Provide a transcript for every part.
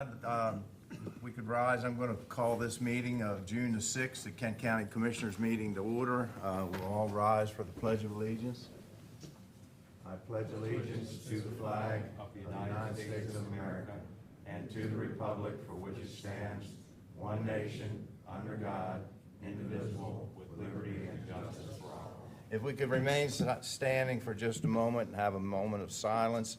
We could rise. I'm going to call this meeting of June the 6th, the Kent County Commissioners meeting to order. We'll all rise for the Pledge of Allegiance. I pledge allegiance to the flag of the United States of America and to the republic for which it stands, one nation, under God, indivisible, with liberty and justice for all. If we could remain standing for just a moment and have a moment of silence.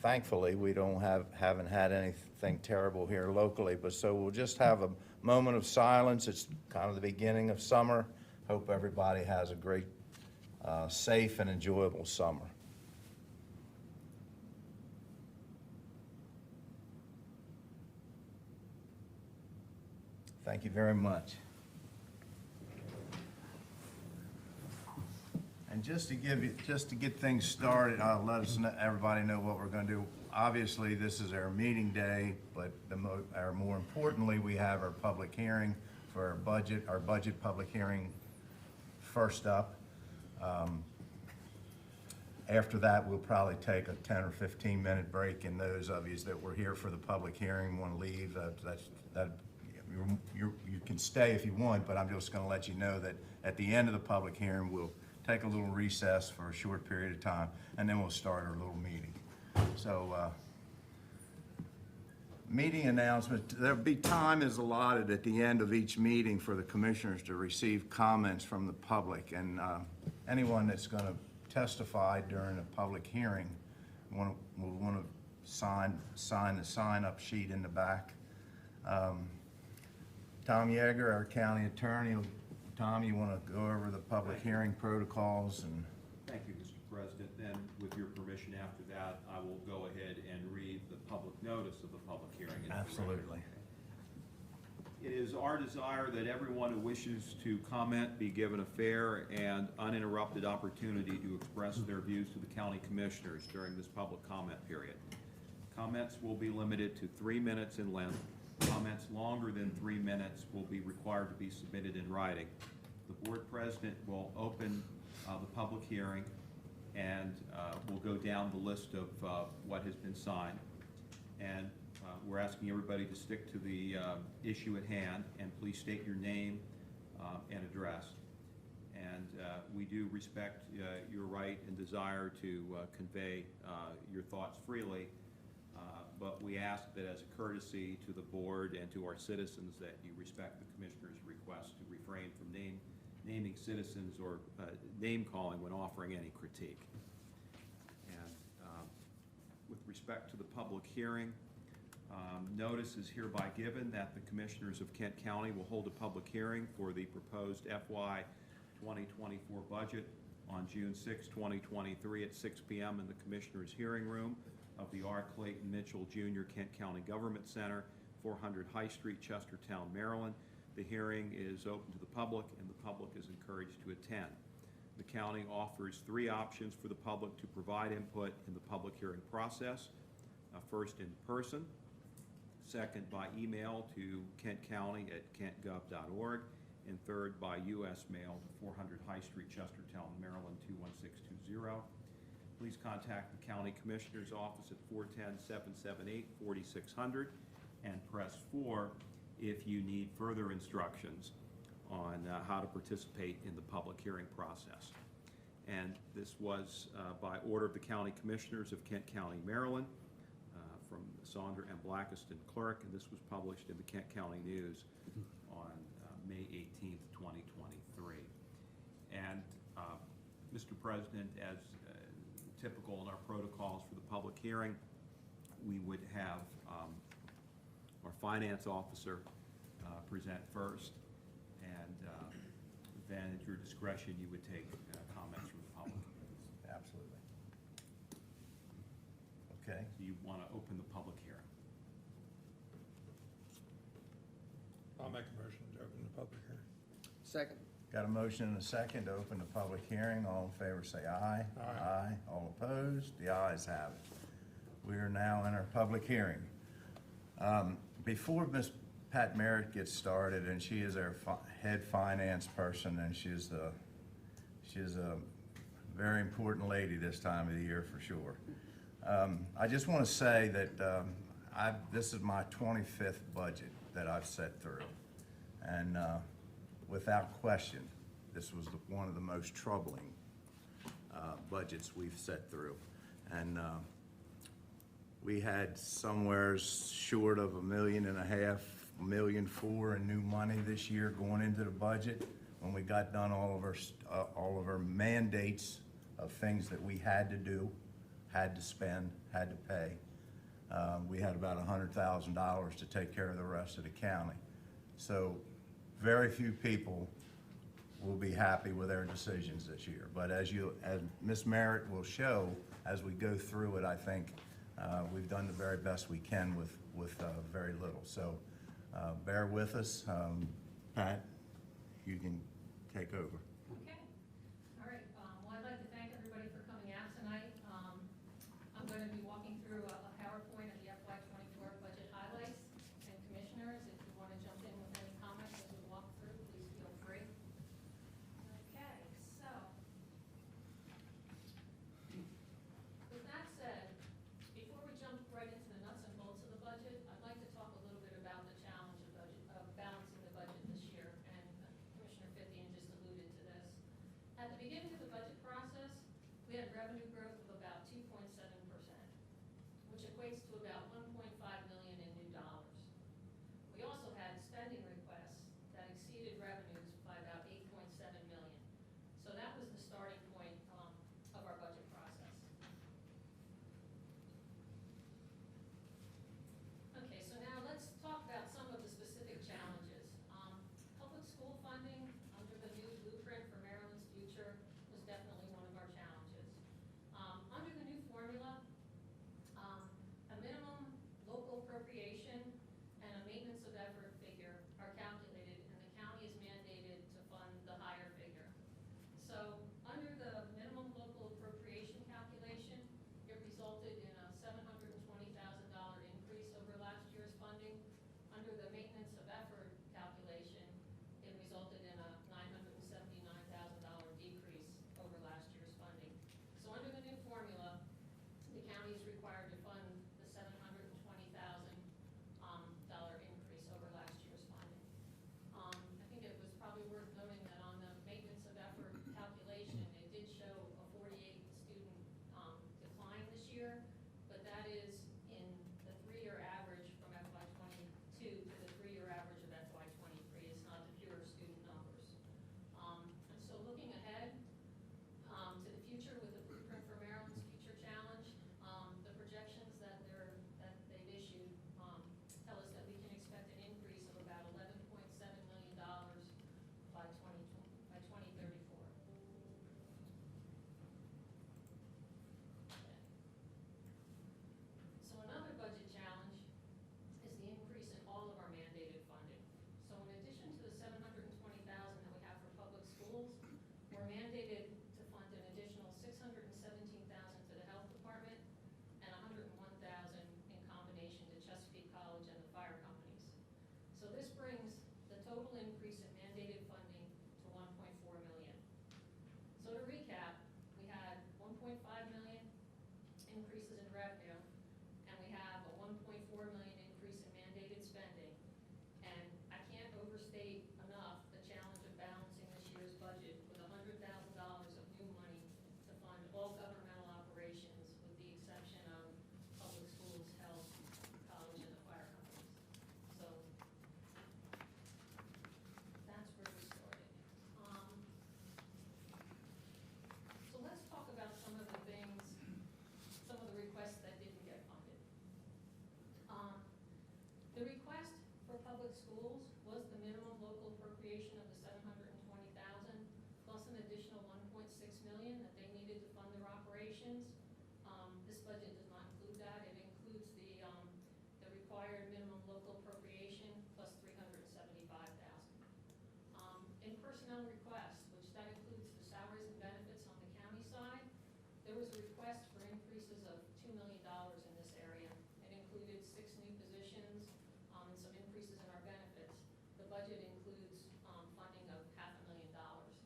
Thankfully, we haven't had anything terrible here locally, but so we'll just have a moment of silence. It's kind of the beginning of summer. Hope everybody has a great, safe and enjoyable summer. Thank you very much. And just to get things started, everybody know what we're going to do. Obviously, this is our meeting day, but more importantly, we have our public hearing for our budget public hearing first up. After that, we'll probably take a 10 or 15 minute break, and those of you that were here for the public hearing want to leave, you can stay if you want, but I'm just going to let you know that at the end of the public hearing, we'll take a little recess for a short period of time, and then we'll start our little meeting. So, meeting announcement. There'll be time is allotted at the end of each meeting for the commissioners to receive comments from the public, and anyone that's going to testify during a public hearing will want to sign the sign-up sheet in the back. Tom Yeager, our county attorney. Tom, you want to go over the public hearing protocols? And thank you, Mr. President. Then, with your permission, after that, I will go ahead and read the public notice of the public hearing. Absolutely. It is our desire that everyone who wishes to comment be given a fair and uninterrupted opportunity to express their views to the county commissioners during this public comment period. Comments will be limited to 3 minutes in length. Comments longer than 3 minutes will be required to be submitted in writing. The board president will open the public hearing, and we'll go down the list of what has been signed. And we're asking everybody to stick to the issue at hand, and please state your name and address. And we do respect your right and desire to convey your thoughts freely. But we ask that as a courtesy to the board and to our citizens that you respect the commissioner's request to refrain from naming citizens or name calling when offering any critique. And with respect to the public hearing, notice is hereby given that the commissioners of Kent County will hold a public hearing for the proposed FY 2024 budget on June 6, 2023 at 6 p.m. in the commissioners' hearing room of the R. Clayton Mitchell Jr. Kent County Government Center, 400 High Street, Chestertown, Maryland. The hearing is open to the public, and the public is encouraged to attend. The county offers 3 options for the public to provide input in the public hearing process. First, in person. Second, by email to kentcounty@kentgov.org. And third, by U.S. mail to 400 High Street, Chestertown, Maryland, 21620. Please contact the County Commissioner's Office at 410-778-4600 and press 4 if you need further instructions on how to participate in the public hearing process. And this was by order of the County Commissioners of Kent County, Maryland, from Saundra M. Blackiston Clerk, and this was published in the Kent County News on May 18th, 2023. And Mr. President, as typical in our protocols for the public hearing, we would have our finance officer present first, and then at your discretion you would take comments from the public. absolutely. Okay. So you want to open the public hearing. I'll make a motion to open the public hearing. Second. Got a motion and a second to open the public hearing. All in favor say aye. Aye. All opposed? The ayes have it. We are now in our public hearing. Before Ms. Pat Merritt gets started, and she is our head finance person, and she's a very important lady this time of the year for sure. I just want to say that this is my 25th budget that I've set through. And without question, this was one of the most troubling budgets we've set through. And we had somewhere short of $1.5 million, $1.4 million in new money this year going into the budget. When we got done all of our mandates of things that we had to do, had to spend, had to pay, we had about $100,000 to take care of the rest of the county. So very few people will be happy with their decisions this year. But as Ms. Merritt will show, as we go through it, I think we've done the very best we can with very little. So bear with us. Pat, you can take over. Okay, all right, well, I'd like to thank everybody for coming out tonight. I'm going to be walking through a PowerPoint of the FY '24 budget highlights, and commissioners, if you want to jump in with any comments as we walk through, please feel free. Okay, so, with that said, before we jump right into the nuts and bolts of the budget, I'd like to talk a little bit about the challenge of balancing the budget this year, and Commissioner Fithian just alluded to this. At the beginning of the budget process, we had revenue growth of about 2.7%, which equates to about $1.5 million in new dollars. We also had spending requests that exceeded revenues by about $8.7 million. So that was the starting point of our budget process. Okay, so now let's talk about some of the specific challenges. Public school funding under the new blueprint for Maryland's future was definitely one of our challenges. Under the new formula, a minimum local appropriation and a maintenance of effort figure are calculated, and the county is mandated to fund the higher figure. So under the minimum local appropriation calculation, it resulted in a $720,000 increase over last year's funding. Under the maintenance of effort calculation, it resulted in a $979,000 decrease over last year's funding. So under the new formula, the county is required to fund the $720,000 increase over last year's funding. I think it was probably worth noting that on the maintenance of effort calculation, it did show a 48 student decline this year, but that is in the 3-year average from FY '22 to the 3-year average of FY '23. It's not the pure student numbers. And so looking ahead to the future with the Blueprint for Maryland's Future Challenge, the projections that they've issued tell us that we can expect an increase of about $11.7 million by 2034. So another budget challenge is the increase in all of our mandated funding. So in addition to the $720,000 that we have for public schools, we're mandated to fund an additional $617,000 to the health department and $101,000 in combination to Chesapeake College and the fire companies. So this brings the total increase in mandated funding to $1.4 million. So to recap, we had $1.5 million increases in revenue, and we have a $1.4 million increase in mandated spending. And I can't overstate enough the challenge of balancing this year's budget with $100,000 of new money to fund all governmental operations, with the exception of public schools, health, college, and the fire companies. So that's where we started. So let's talk about some of the things, some of the requests that didn't get funded. The request for public schools was the minimum local appropriation of the $720,000 plus an additional $1.6 million that they needed to fund their operations. This budget does not include that. It includes the required minimum local appropriation plus $375,000. In personnel requests, which that includes the salaries and benefits on the county side, there was a request for increases of $2 million in this area. It included 6 new positions and some increases in our benefits. The budget includes funding of $500,000,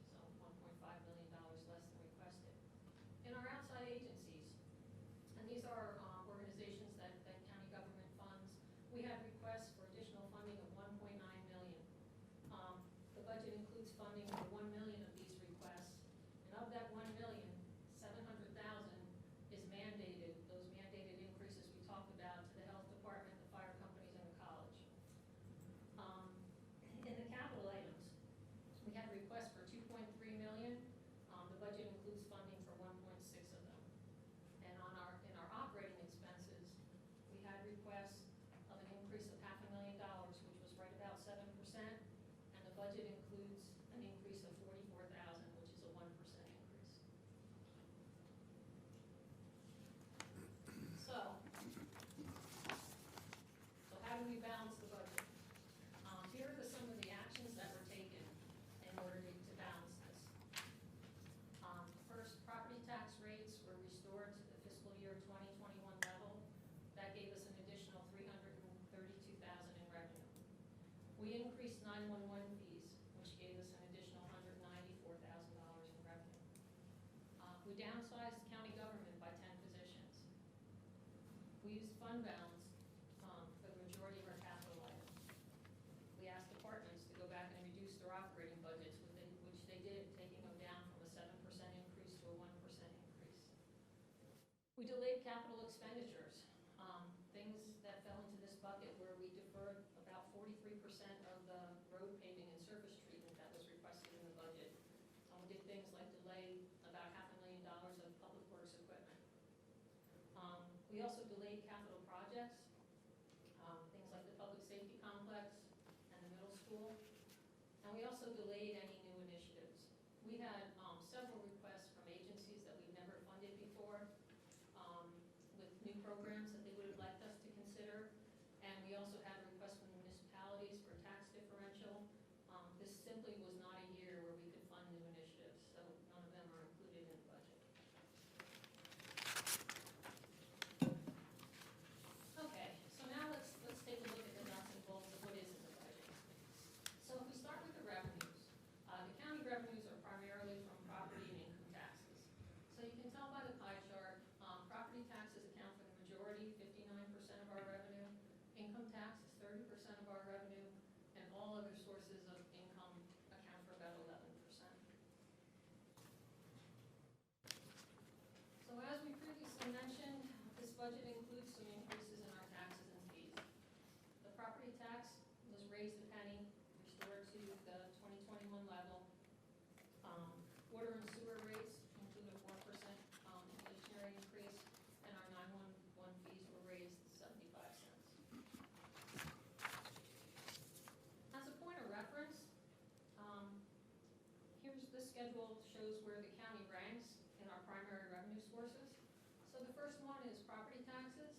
so $1.5 million less than requested. In our outside agencies, and these are organizations that county government funds, we had requests for additional funding of 1.9 million. The budget includes funding for 1 million of these requests, and of that 1 million, 700,000 is mandated, those mandated increases we talked about to the health department, the fire companies, and the college. In the capital items, we had requests for 2.3 million. The budget includes funding for 1.6 of them. And in our operating expenses, we had requests of an increase of $500,000, which was right about 7%. And the budget includes an increase of 44,000, which is a 1% increase. So how do we balance the budget? Here are some of the actions that were taken in order to balance this. First, property tax rates were restored to the fiscal year 2021 level. That gave us an additional $332,000 in revenue. We increased 911 fees, which gave us an additional $194,000 in revenue. We downsized county government by 10 positions. We used fund balance for the majority of our capital items. We asked departments to go back and reduce their operating budgets, which they did, taking them down from a 7% increase to a 1% increase. We delayed capital expenditures, things that fell into this bucket where we deferred about 43% of the road paving and surface treatment that was requested in the budget. We did things like delay about $500,000 of public works equipment. We also delayed capital projects, things like the public safety complex and the middle school. And we also delayed any new initiatives. We had several requests from agencies that we've never funded before with new programs that they would have liked us to consider. And we also had requests from municipalities for tax differential. This simply was not a year where we could fund new initiatives, so none of them are included in the budget. Okay, so now let's take a look at the nuts and bolts of what is in the budget. So if we start with the revenues, the county revenues are primarily from property and income taxes. So you can tell by the pie chart, property taxes account for the majority, 59% of our revenue. Income tax is 30% of our revenue, and all other sources of income account for about 11%. So as we previously mentioned, this budget includes some increases in our taxes and fees. The property tax was raised a penny, restored to the 2021 level. Water and sewer rates include a 4% inflationary increase, and our 911 fees were raised 75 cents. As a point of reference, here's the schedule shows where the county ranks in our primary revenue sources. So the first one is property taxes,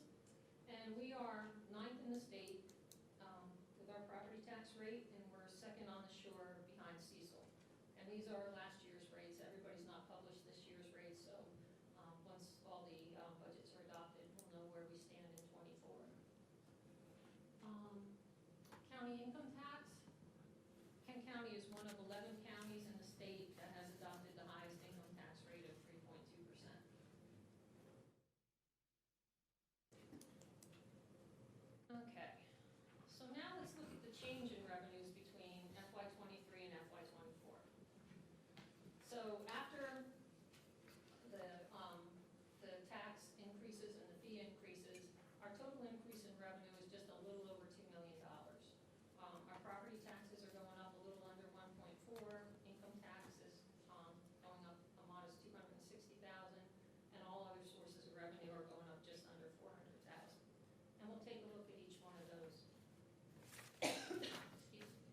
and we are 9th in the state with our property tax rate, and we're second on the shore behind Cecil. And these are last year's rates. Everybody's not published this year's rates, so once all the budgets are adopted, we'll know where we stand in '24. County income tax. Kent County is one of 11 counties in the state that has adopted the highest income tax rate of 3.2%. Okay, so now let's look at the change in revenues between FY23 and FY24. So after the tax increases and the fee increases, our total increase in revenue is just a little over $2 million. Our property taxes are going up a little under 1.4, income taxes going up a modest 260,000, and all other sources of revenue are going up just under 400,000. And we'll take a look at each one of those. Excuse me.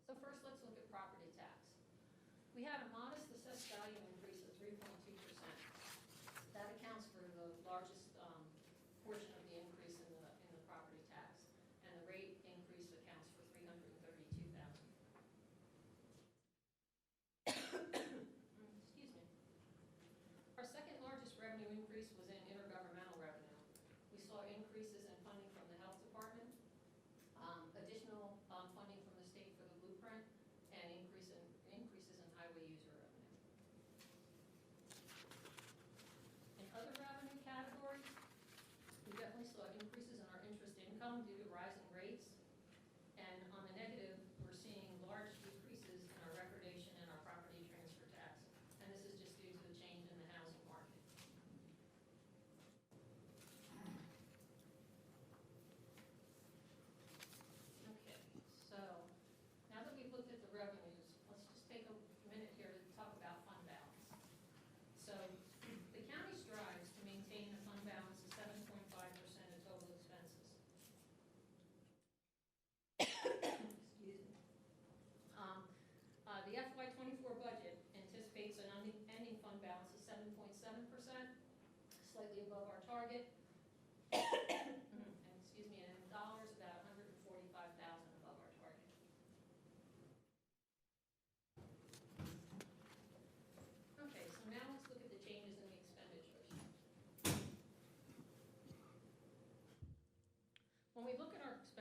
So first, let's look at property tax. We had a modest assessed value increase of 3.2%. That accounts for the largest portion of the increase in the property tax, and the rate increase accounts for $332,000. Excuse me. Our second largest revenue increase was in intergovernmental revenue. We saw increases in funding from the health department, additional funding from the state for the blueprint, and increases in highway user revenue.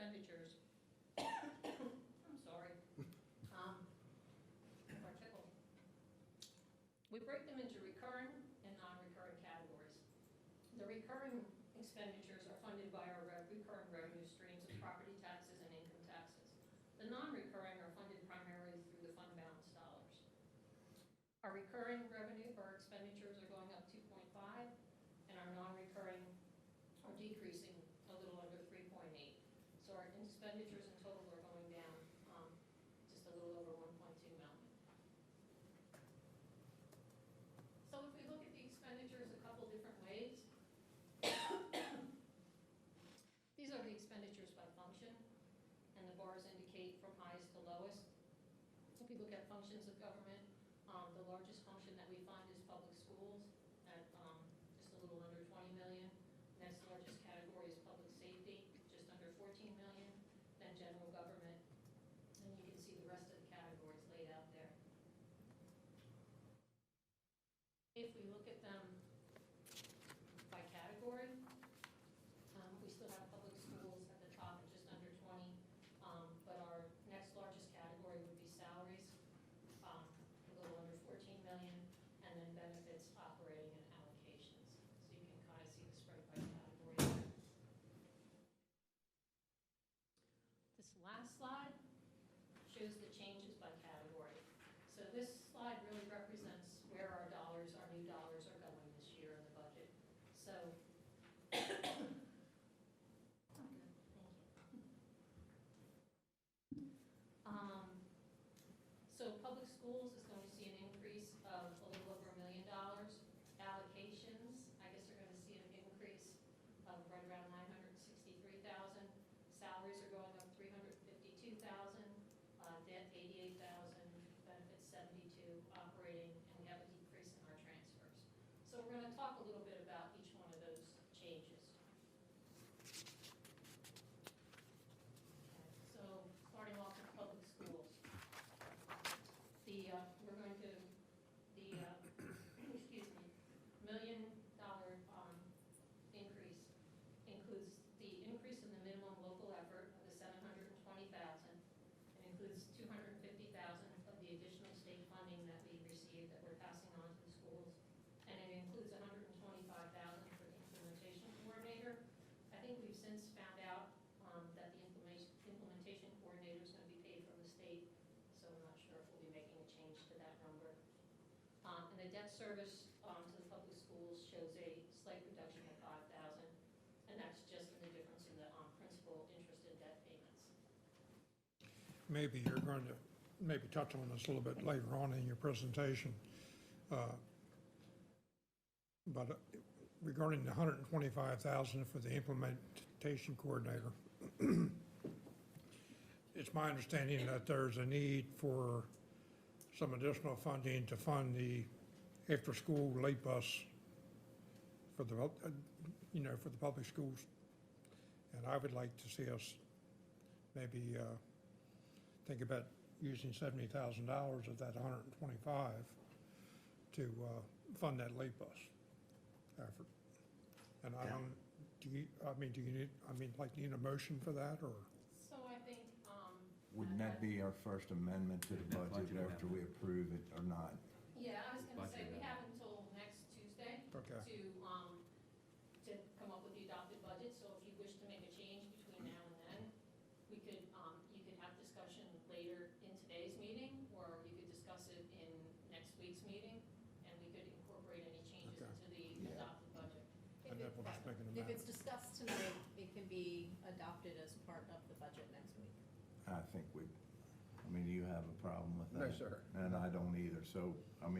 expenditures, I'm sorry, or tickled. We break them into recurring and non-recurring categories. The recurring expenditures are funded by our recurring revenue streams of property taxes and income taxes. The non-recurring are funded primarily through the fund balance dollars. Our recurring revenue or expenditures are going up 2.5, and our non-recurring are decreasing a little under 3.8. So our expenditures in total are going down just a little over 1.2 million. So if we look at the expenditures a couple different ways, these are the expenditures by function, and the bars indicate from highest to lowest. If you look at functions of government, the largest function that we fund is public schools at just a little under 20 million. Next largest category is public safety, just under 14 million. Then general government, and you can see the rest of the categories laid out there. If we look at them by category, we still have public schools at the top at just under 20, but our next largest category would be salaries, a little under 14 million, and then benefits, operating, and allocations. So you can kind of see the spread by category there. This last slide shows the changes by category. So this slide really represents where our dollars, our new dollars are going this year in the budget. So, so public schools is going to see an increase of a little over $1 million. Allocations, I guess they're going to see an increase of right around 963,000. Salaries are going up 352,000. Debt 88,000. Benefits 72. Operating, and we have a decrease in our transfers. So we're going to talk a little bit about each one of those changes. Okay, so starting off with public schools. We're going to, excuse me, $1 million increase includes the increase in the minimum local effort of the $720,000. It includes $250,000 of the additional state funding that we received that we're passing on to the schools. And it includes $125,000 for the implementation coordinator. I think we've since found out that the implementation coordinator is going to be paid from the state, so I'm not sure if we'll be making a change to that number. And the debt service to the public schools shows a slight reduction of $5,000, and that's just in the difference in the principal, interest, and debt payments. Maybe you're going to maybe touch on this a little bit later on in your presentation. But regarding the $125,000 for the implementation coordinator, it's my understanding that there's a need for some additional funding to fund the after-school late bus for the, for the public schools. And I would like to see us maybe think about using $70,000 of that 125 to fund that late bus effort. And I don't, do you need a motion for that, or? So I think, Wouldn't that be our first amendment to the That budget budget after we approve it or not? yeah, I was gonna say, we Budget. have until next Tuesday Okay. to come up with the adopted budget, so if you wish to make a change between now and then, we could, you could have discussion later in today's meeting, or you could discuss it in next week's meeting, and we could incorporate any changes Okay. into the Yeah. adopted budget. And then we'll just make an If amendment. it's discussed tonight, it can be adopted as part of the budget next week. I think do you have a problem with that? No, sir. And I don't either. So,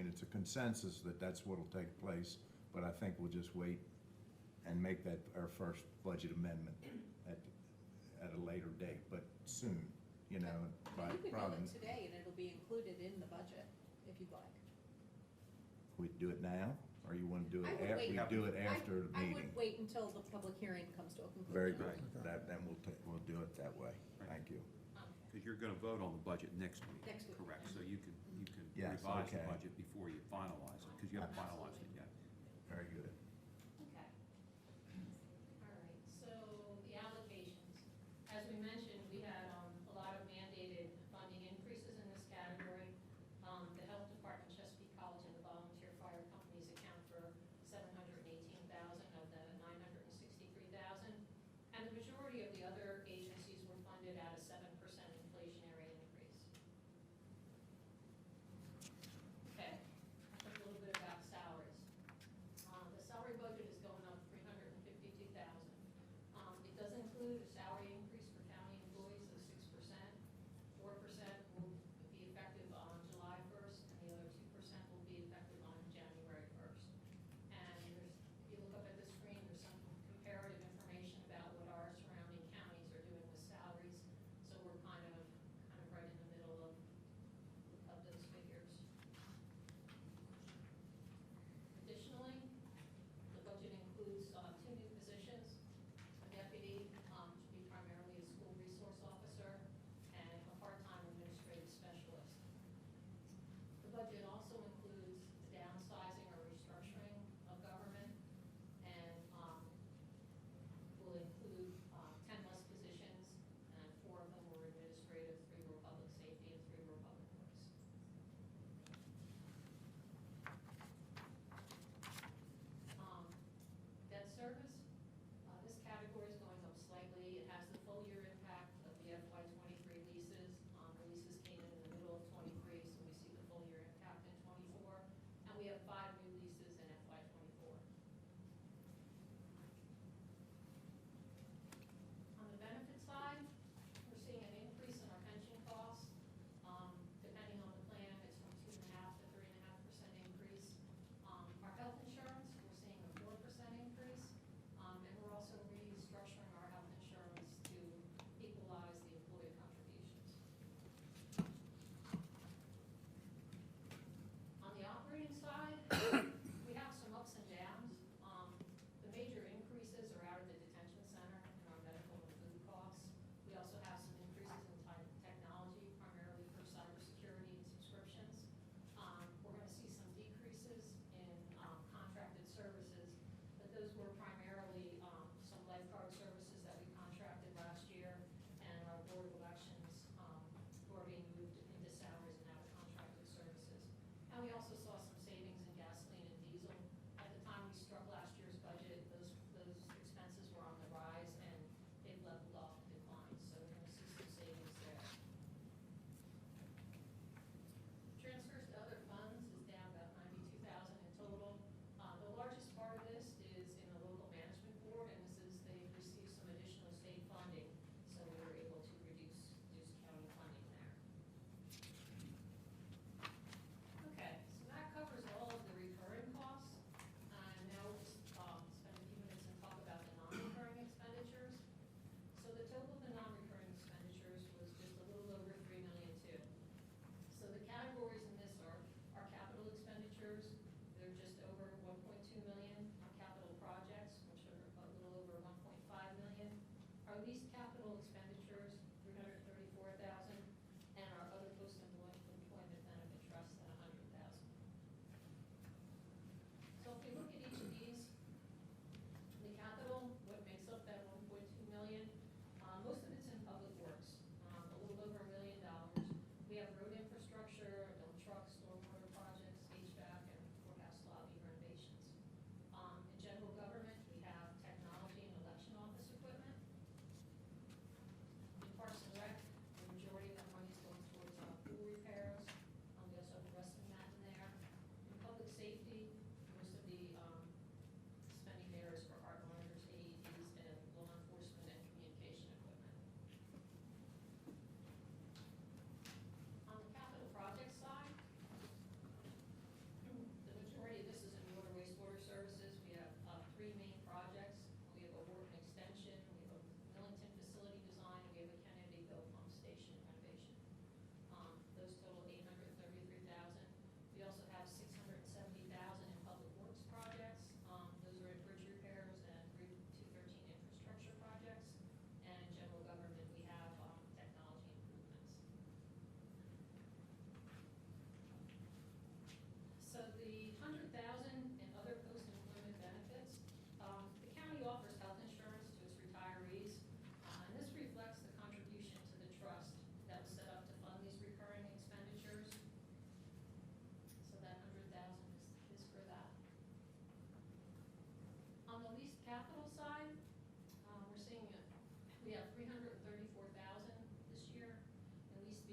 it's a consensus that that's what'll take place, but I think we'll just wait and make that our first budget amendment at a later date, but soon, by You could do probably. it today and it'll be included in the budget, if you'd like. We do it now, or you wanna do I it would after, wait. we do it after the I meeting? would wait until the public hearing comes to a conclusion. Very good. Right. Then we'll do it that way. Thank you. Because you're gonna vote on the budget next week. Next week. Correct, so you can Yes, revise the okay. budget before you finalize it, because you haven't finalized it yet. Very good. Okay. All right, so the allocations. As we mentioned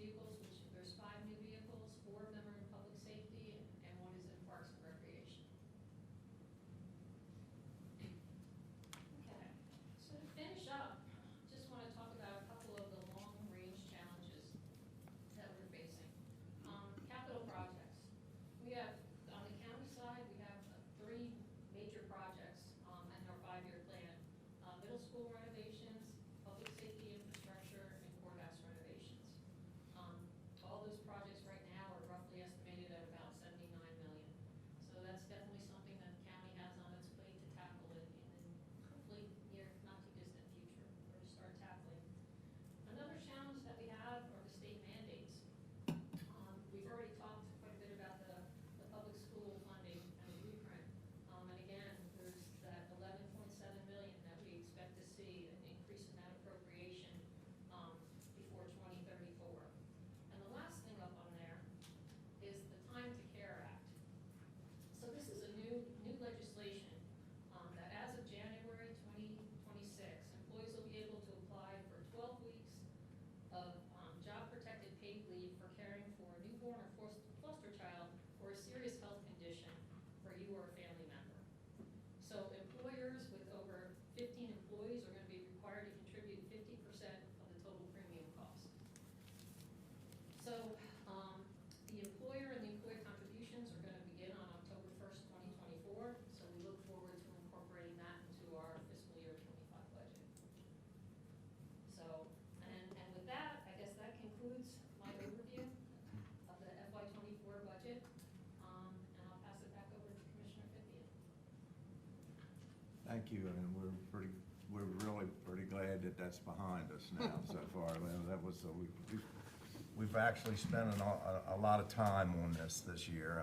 vehicles, which there's 5 new vehicles, 4 of them are in public safety, and 1 is in parks and recreation. Okay, so to finish up, just want to talk about a couple of the long-range challenges that we're facing. Capital projects. We have, on the county side, we have 3 major projects in our 5-year plan. Middle school renovations, public safety infrastructure, and courthouse renovations. All those projects right now are roughly estimated at about $79 million. So that's definitely something that the county has on its plate to tackle in hopefully near, not too distant future, or to start tackling. Another challenge that we have are the state mandates. We've already talked quite a bit about the public school funding and the blueprint. And again, there's that 11.7 million that we expect to see an increase in that appropriation before 2034. And the last thing up on there is the Time to Care Act. So this is a new legislation that as of January 2026, employees will be able to apply for 12 weeks of job-protected paid leave for caring for a newborn or foster child or a serious health condition for you or a family member. So employers with over 15 employees are going to be required to contribute 50% of the total premium cost. So the employer and the employee contributions are going to begin on October 1st, 2024. So we look forward to incorporating that into our fiscal year 25 budget. So, and with that, I guess that concludes my overview of the FY24 budget. And I'll pass it back over to Commissioner Fithian. Thank you, and we're really pretty glad that that's behind us now so far. That was, we've actually spent a lot of time on this year,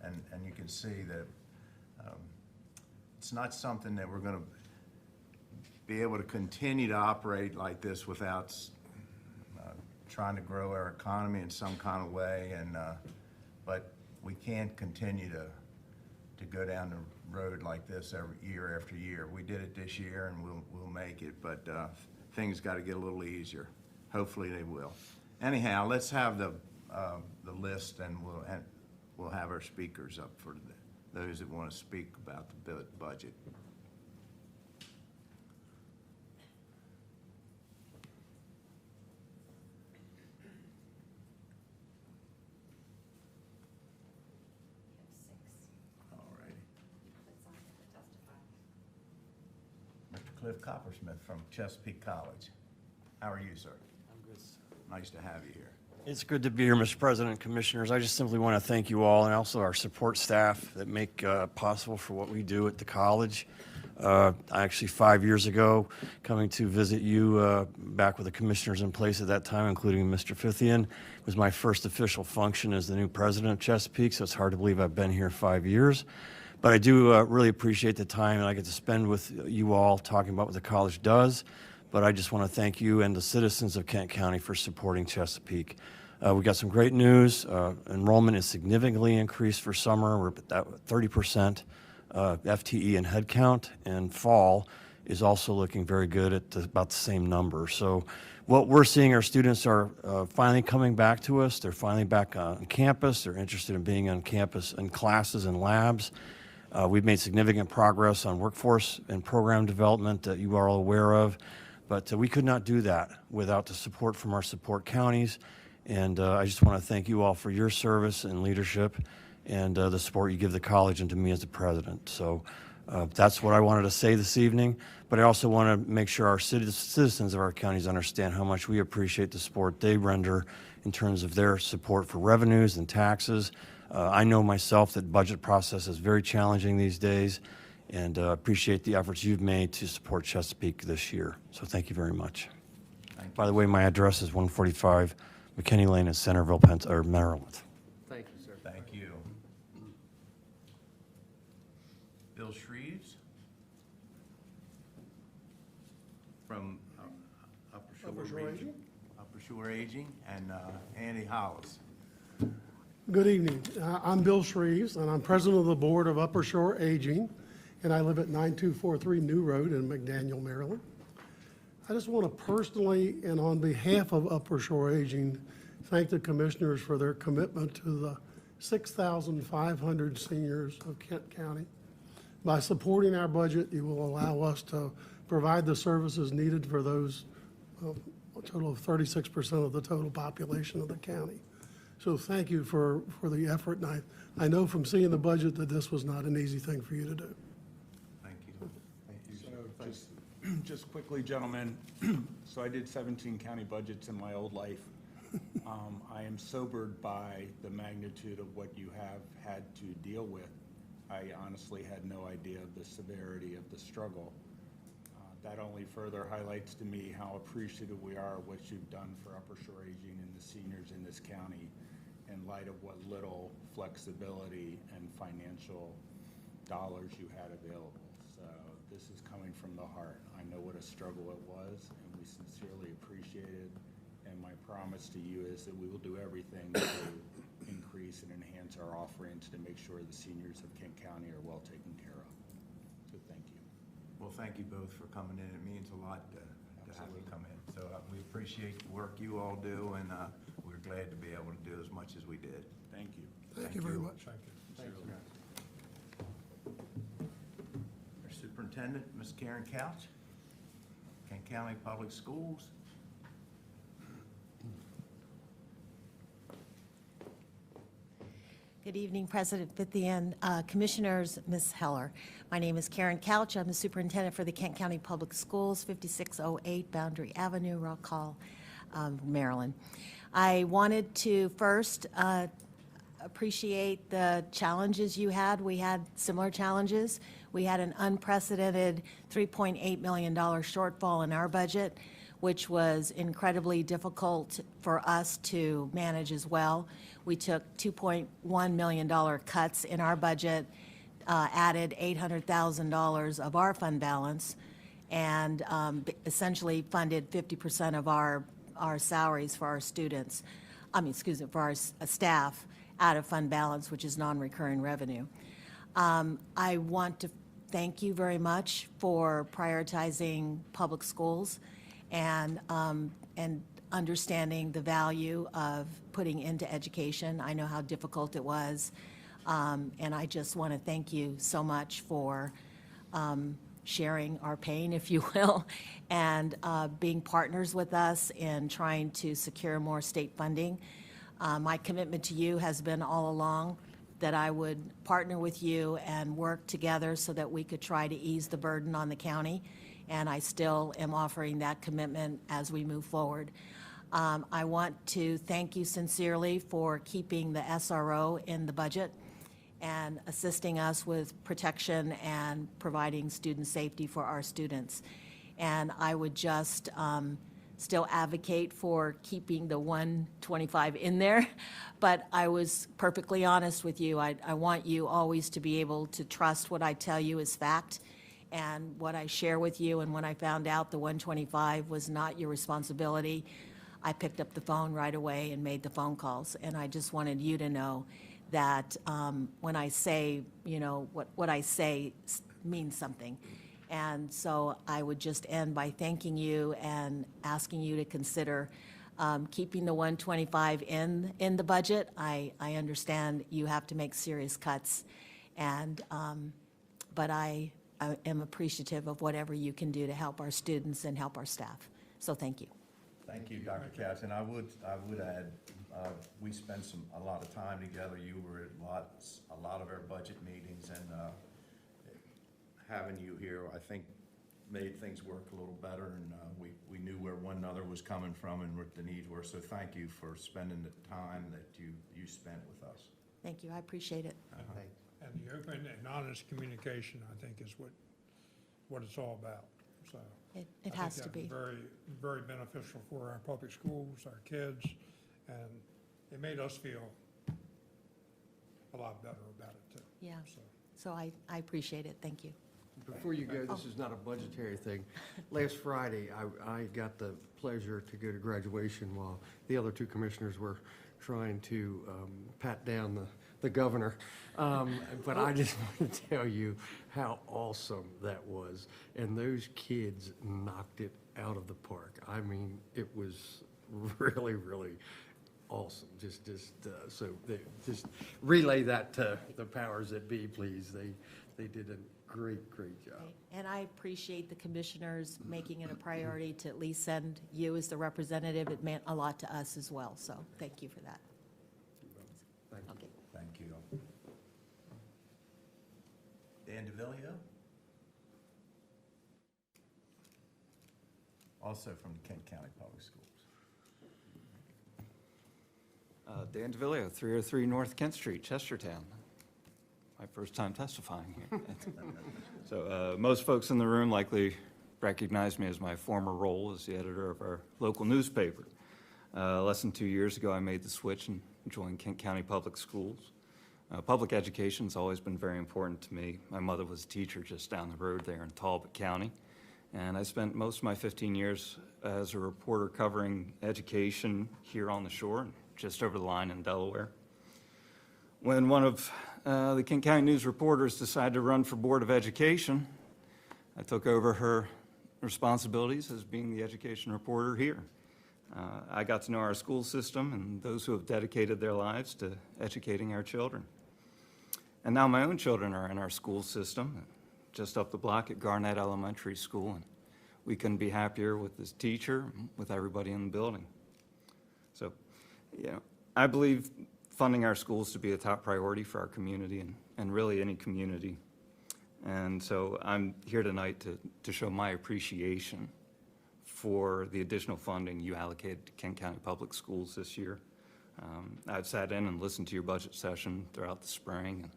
and you can see that it's not something that we're going to be able to continue to operate like this without trying to grow our economy in some kind of way, and but we can't continue to go down the road like this every year after year. We did it this year, and we'll make it, but things got to get a little easier. Hopefully they will. Anyhow, let's have the list, and we'll have our speakers up for those that want to speak about the budget. All righty. Mr. Cliff Coppersmith from Chesapeake College. How are you, sir? I'm good, sir. Nice to have you here. It's good to be here, Mr. President and Commissioners. I just simply want to thank you all and also our support staff that make possible for what we do at the college. Actually, 5 years ago, coming to visit you back with the commissioners in place at that time, including Mr. Fithian, was my first official function as the new president of Chesapeake, so it's hard to believe I've been here 5 years. But I do really appreciate the time that I get to spend with you all talking about what the college does. But I just want to thank you and the citizens of Kent County for supporting Chesapeake. We got some great news. Enrollment is significantly increased for summer. We're at 30% FTE and headcount, and fall is also looking very good at about the same number. So what we're seeing, our students are finally coming back to us. They're finally back on campus. They're interested in being on campus in classes and labs. We've made significant progress on workforce and program development that you are all aware of. But we could not do that without the support from our support counties. And I just want to thank you all for your service and leadership and the support you give the college and to me as the president. So that's what I wanted to say this evening. But I also want to make sure our citizens of our counties understand how much we appreciate the support they render in terms of their support for revenues and taxes. I know myself that budget process is very challenging these days, and appreciate the efforts you've made to support Chesapeake this year. So thank you very much. By the way, my address is 145 McKinney Lane in Centerville, Maryland. Thank you, sir. Thank you. Bill Shreves from Upper Shore Region. Upper Shore Aging, and Andy Hollis. Good evening. I'm Bill Shreves, and I'm president of the board of Upper Shore Aging, and I live at 9243 New Road in McDaniel, Maryland. I just want to personally and on behalf of Upper Shore Aging thank the commissioners for their commitment to the 6,500 seniors of Kent County. By supporting our budget, you will allow us to provide the services needed for those, a total of 36% of the total population of the county. So thank you for the effort, and I know from seeing the budget that this was not an easy thing for you to do. Thank you. Thank you. So just quickly, gentlemen, so I did 17 county budgets in my old life. I am sobered by the magnitude of what you have had to deal with. I honestly had no idea of the severity of the struggle. That only further highlights to me how appreciative we are of what you've done for Upper Shore Aging and the seniors in this county in light of what little flexibility and financial dollars you had available. So this is coming from the heart. I know what a struggle it was, and we sincerely appreciate it. And my promise to you is that we will do everything to increase and enhance our offerings to make sure the seniors of Kent County are well taken care of. So thank you. Well, thank you both for coming in. It means a lot to have you come in. So we appreciate the work you all do, and we're glad to be able to do as much as we did. Thank you. Thank you very much. Thank you. Our Superintendent, Ms. Karen Couch, Kent County Public Schools. Good evening, President Fithian, Commissioners, Ms. Heller. My name is Karen Couch. I'm the superintendent for the Kent County Public Schools, 5608 Boundary Avenue, Rock Hall, Maryland. I wanted to first appreciate the challenges you had. We had similar challenges. We had an unprecedented $3.8 million shortfall in our budget, which was incredibly difficult for us to manage as well. We took $2.1 million cuts in our budget, added $800,000 of our fund balance, and essentially funded 50% of our salaries for our students, for our staff out of fund balance, which is non-recurring revenue. I want to thank you very much for prioritizing public schools and understanding the value of putting into education. I know how difficult it was, and I just want to thank you so much for sharing our pain, if you will, and being partners with us in trying to secure more state funding. My commitment to you has been all along that I would partner with you and work together so that we could try to ease the burden on the county, and I still am offering that commitment as we move forward. I want to thank you sincerely for keeping the SRO in the budget and assisting us with protection and providing student safety for our students. And I would just still advocate for keeping the 125 in there, but I was perfectly honest with you. I want you always to be able to trust what I tell you is fact and what I share with you. And when I found out the 125 was not your responsibility, I picked up the phone right away and made the phone calls. And I just wanted you to know that when I say, what I say means something. And so I would just end by thanking you and asking you to consider keeping the 125 in the budget. I understand you have to make serious cuts, and but I am appreciative of whatever you can do to help our students and help our staff. So thank you. Thank you, Dr. Katz, and I would add, we spent a lot of time together. You were at a lot of our budget meetings, and having you here, I think, made things work a little better, and we knew where one another was coming from and what the needs were. So thank you for spending the time that you spent with us. Thank you. I appreciate it. And the open and honest communication, I think, is what it's all about, so. It has to be. Very, very beneficial for our public schools, our kids, and it made us feel a lot better about it, too. Yeah. So, So I appreciate it. Thank you. Before you go, this is not a budgetary thing. Last Friday, I got the pleasure to go to graduation while the other two commissioners were trying to pat down the governor. But I just want to tell you how awesome that was. And those kids knocked it out of the park. I mean, it was really, really awesome. So just relay that to the powers that be, please. They did a great job. And I appreciate the commissioners making it a priority to at least send you as the representative. It meant a lot to us as well, so thank you for that. Thank you. Okay. Thank you. Dan DeVillio? Also from the Kent County Public Schools. Dan DeVillio, 303 North Kent Street, Chestertown. My first time testifying here. So most folks in the room likely recognize me as my former role as the editor of our local newspaper. Less than 2 years ago, I made the switch and joined Kent County Public Schools. Public education's always been very important to me. My mother was a teacher just down the road there in Talbot County. And I spent most of my 15 years as a reporter covering education here on the shore, just over the line in Delaware. When one of the Kent County News reporters decided to run for Board of Education, I took over her responsibilities as being the education reporter here. I got to know our school system and those who have dedicated their lives to educating our children. And now my own children are in our school system, just up the block at Garnett Elementary School, and we couldn't be happier with this teacher, with everybody in the building. So, I believe funding our schools to be a top priority for our community and really any community. And so I'm here tonight to show my appreciation for the additional funding you allocated to Kent County Public Schools this year. I've sat in and listened to your budget session throughout the spring, and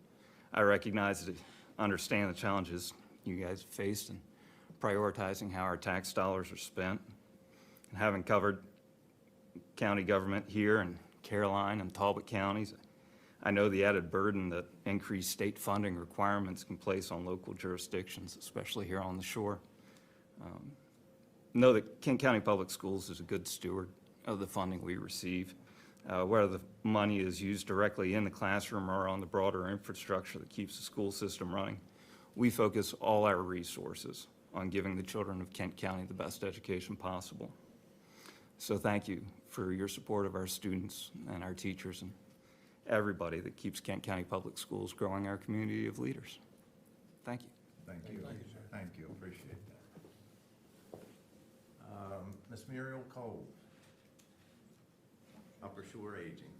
I recognize and understand the challenges you guys faced in prioritizing how our tax dollars are spent. And having covered county government here in Caroline and Talbot counties, I know the added burden that increased state funding requirements can place on local jurisdictions, especially here on the shore. Know that Kent County Public Schools is a good steward of the funding we receive, whether the money is used directly in the classroom or on the broader infrastructure that keeps the school system running. We focus all our resources on giving the children of Kent County the best education possible. So thank you for your support of our students and our teachers and everybody that keeps Kent County Public Schools growing our community of leaders. Thank you. Thank you. Thank you, appreciate that. Ms. Muriel Cole, Upper Shore Aging.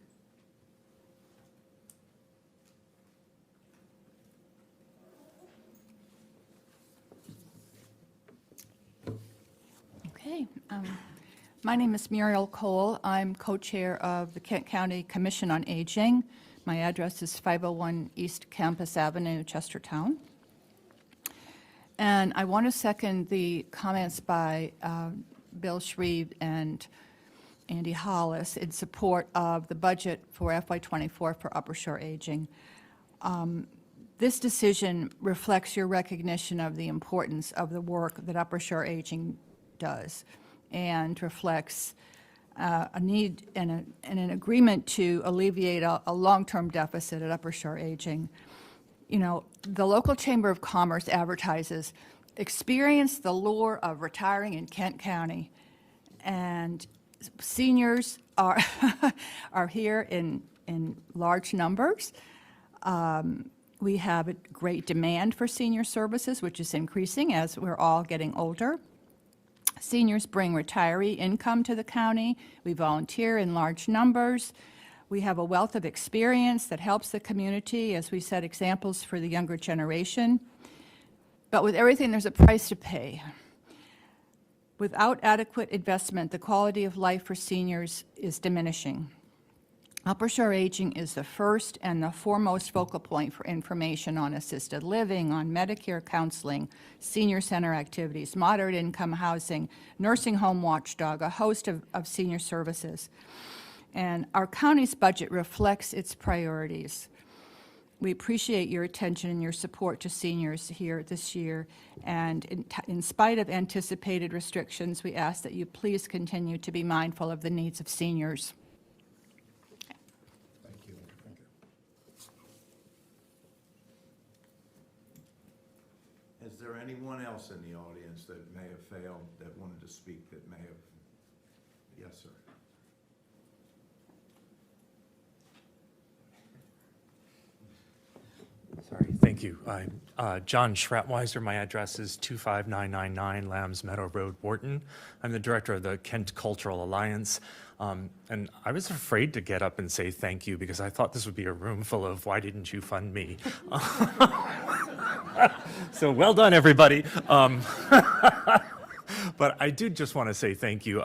Okay. My name is Muriel Cole. I'm co-chair of the Kent County Commission on Aging. My address is 501 East Campus Avenue, Chestertown. And I want to second the comments by Bill Shreve and Andy Hollis in support of the budget for FY24 for Upper Shore Aging. This decision reflects your recognition of the importance of the work that Upper Shore Aging does, and reflects a need and an agreement to alleviate a long-term deficit at Upper Shore Aging. You know, the local Chamber of Commerce advertises, experience the lure of retiring in Kent County. And seniors are, are here in large numbers. We have a great demand for senior services, which is increasing as we're all getting older. Seniors bring retiree income to the county. We volunteer in large numbers. We have a wealth of experience that helps the community as we set examples for the younger generation. But with everything, there's a price to pay. Without adequate investment, the quality of life for seniors is diminishing. Upper Shore Aging is the first and the foremost focal point for information on assisted living, on Medicare counseling, senior center activities, moderate income housing, nursing home watchdog, a host of senior services. And our county's budget reflects its priorities. We appreciate your attention and your support to seniors here this year. And in spite of anticipated restrictions, we ask that you please continue to be mindful of the needs of seniors. Thank you. Is there anyone else in the audience that may have failed, that wanted to speak, that may have? Yes, sir. Sorry, thank you. I'm John Schratweiser. My address is 25999 Lambs Meadow Road, Wharton. I'm the director of the Kent Cultural Alliance. And I was afraid to get up and say thank you because I thought this would be a room full of, why didn't you fund me? So well done, everybody. But I did just want to say thank you.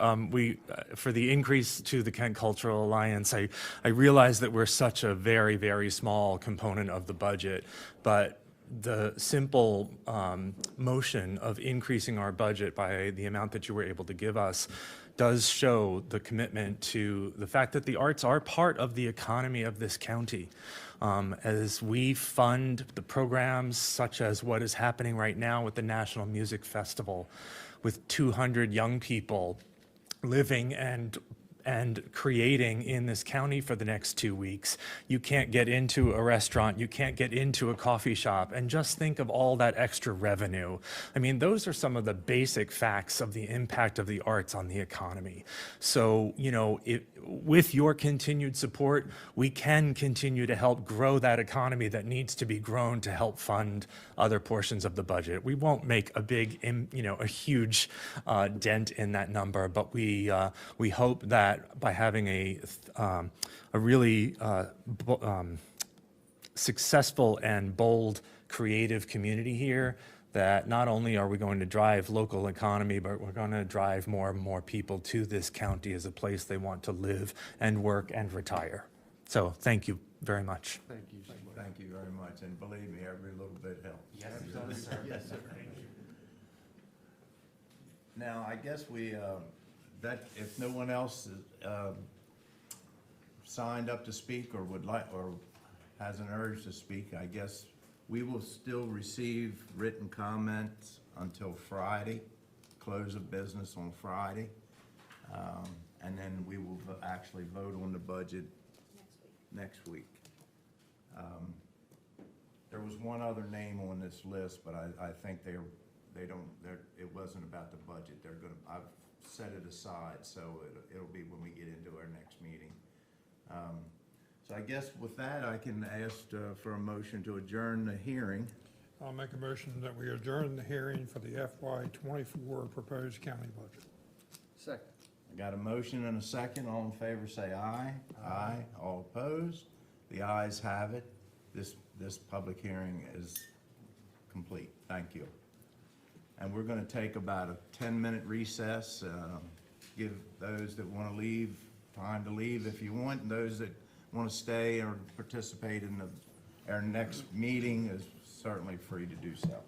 For the increase to the Kent Cultural Alliance, I realize that we're such a very, very small component of the budget, but the simple motion of increasing our budget by the amount that you were able to give us does show the commitment to the fact that the arts are part of the economy of this county. As we fund the programs such as what is happening right now with the National Music Festival, with 200 young people living and creating in this county for the next 2 weeks. You can't get into a restaurant, you can't get into a coffee shop, and just think of all that extra revenue. I mean, those are some of the basic facts of the impact of the arts on the economy. So, you know, with your continued support, we can continue to help grow that economy that needs to be grown to help fund other portions of the budget. We won't make a big, you know, a huge dent in that number, but we hope that by having a really successful and bold creative community here, that not only are we going to drive local economy, but we're going to drive more and more people to this county as a place they want to live and work and retire. So thank you very much. Thank you so much. Thank you very much, and believe me, every little bit helps. Yes, sir. Yes, sir. Now, I guess that if no one else signed up to speak or would like, or has an urge to speak, I guess we will still receive written comments until Friday, close of business on Friday. And then we will actually vote on the budget next week. There was one other name on this list, but I think it wasn't about the budget. I've set it aside, so it'll be when we get into our next meeting. So I guess with that, I can ask for a motion to adjourn the hearing. I'll make a motion that we adjourn the hearing for the FY '24 proposed county budget. Second. I got a motion and a second. All in favor, say aye. Aye. All opposed? The ayes have it. This public hearing is complete. Thank you. And we're going to take about a 10-minute recess. Give those that want to leave time to leave if you want, and those that want to stay or participate in our next meeting is certainly free to do so.